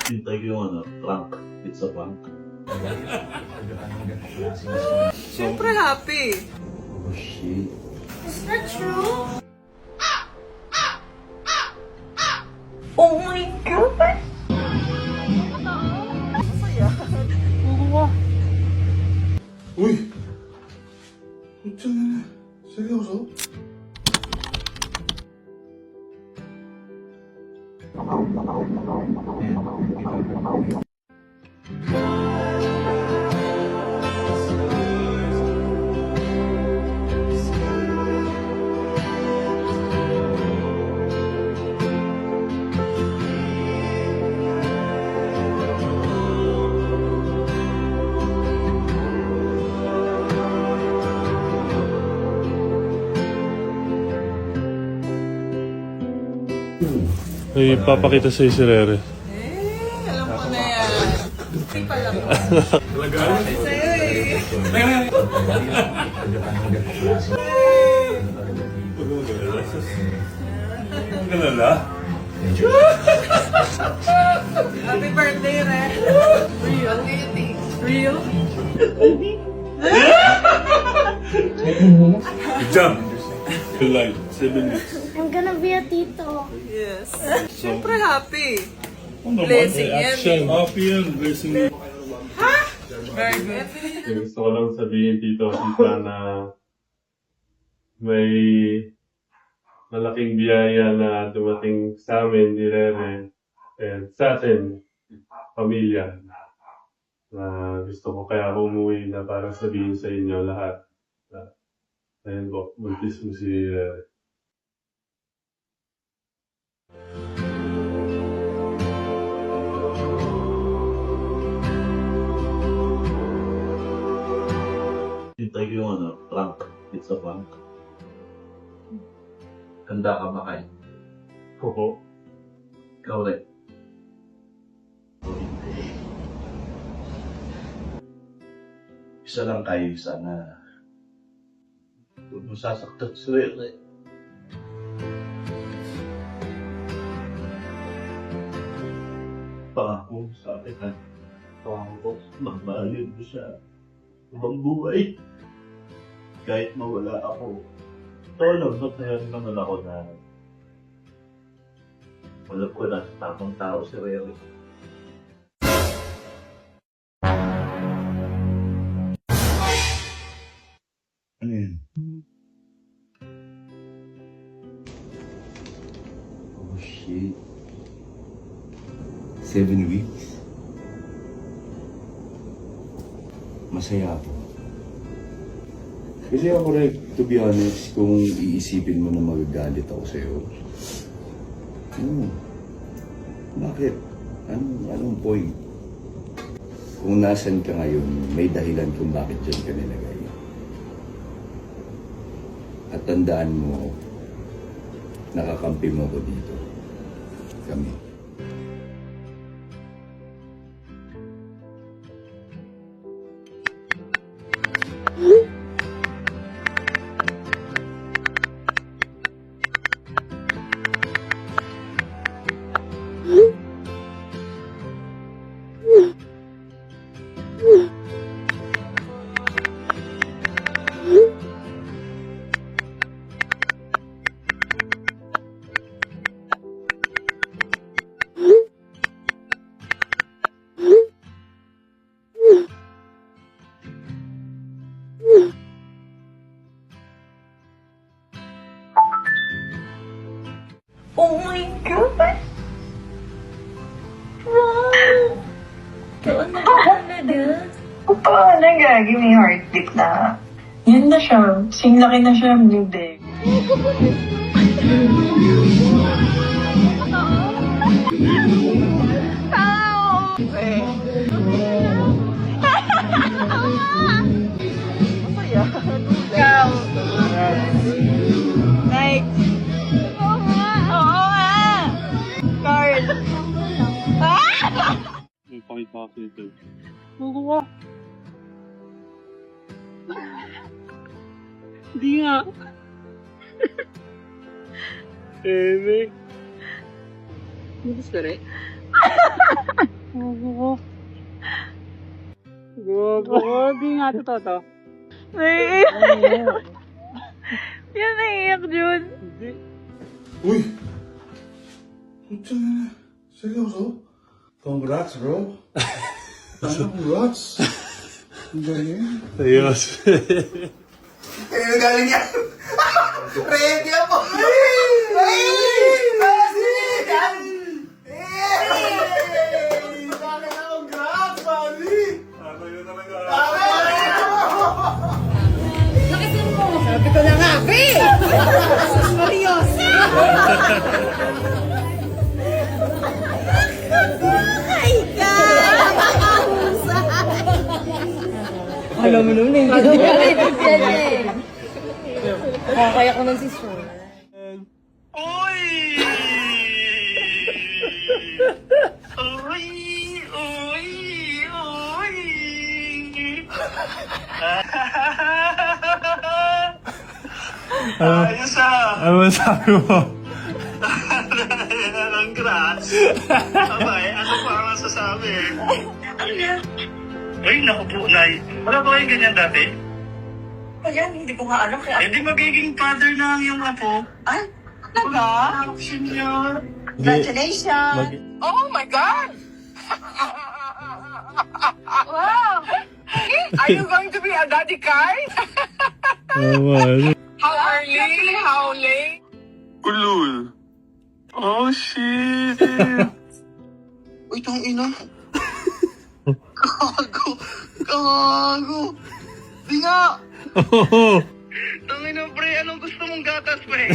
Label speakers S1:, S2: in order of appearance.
S1: Hintay ko yung prank. It's a prank.
S2: Siyempre happy.
S1: Oh shit.
S3: Is that true? Oh my God!
S1: Uy! Puta na. Seryoso?
S4: May papakita sa'yo si Rere.
S2: Alam ko na yan. Hindi pa lang.
S4: Talaga?
S2: Sa'yo eh.
S4: Ang galala?
S2: Happy birthday, Re. Real. Real?
S4: Good job! Good light. 7 minutes.
S3: I'm gonna be a tito.
S2: Yes. Siyempre happy.
S4: Ano naman?
S2: Blessing yan.
S4: Action. Happy yan. Blessing yan.
S2: Very good.
S4: Gusto ko lang sabihin, Tito, Tita, na may malaking biyaya na dumating sa amin ni Rere and sa atin, pamilya. Na gusto ko kaya ako umuwi na para sabihin sa inyo lahat. Ayun po, buntis mo si Rere.
S1: Hintay ko yung prank. It's a prank. Handa ka ba kayo?
S4: Opo.
S1: Ikaw rin. Isa lang kayo, sana huwag mo sasaktan si Rere. Pangako sa akin ha. Pangako, magmahalin mo siya. Ibang buhay. Kahit mawala ako. Tolong, masaya naman ako na wala ko na sa tamang tao si Rere. Ano yun? Oh shit. 7 weeks? Masaya ako. Kasi ako rin, to be honest, kung iisipin mo na magagalit ako sa'yo, bakit? Anong point? Kung nasan ka ngayon, may dahilan kung bakit dyan ka nilagay. At tandaan mo, nakakampi mo ko dito. Kami.
S3: Oh my God! Wow! Doon na talaga.
S5: Paano gagi may heartbeat na? Yun na siya. Singlaki na siya, bebe.
S2: Ikaw. Like, oo nga. Carl.
S4: May pakita ko ito.
S2: Hindi nga.
S4: Eme.
S2: Gusto rin? Di nga totoo to.
S3: Naiiyak. Yan, naiiyak, Jun.
S6: Uy! Puta na. Seryoso? Congrats, bro. Congrats. Ang galing.
S4: Ayos.
S6: Kaya galing yan. Ready ako. Congrats, buddy!
S2: Lakasin mo! Sabi ko na nga, be! Marios! Ay ka! Alam mo naman, hindi ko
S3: Kaya ko ng sister.
S1: Uy! Uy! Uy! Uy! Ayos ah!
S4: Ano masabi mo?
S1: Congrats! Abay, ano pa ang masasabi? Ano yan? Ay, naku po, Nay. Wala ba kayong ganyan dati?
S5: Ayan, hindi ko nga alam kaya.
S1: Eh, di magiging father na ang iyong apo.
S5: Ay, talaga?
S1: Senior.
S5: Congratulations!
S2: Oh my God! Wow! Are you going to be a daddy card? How early? How late?
S1: Ulul. Oh, shit. Uy, tang ina. Gago. Gago. Di nga. Tangina, pre. Anong gusto mong gatas, pre?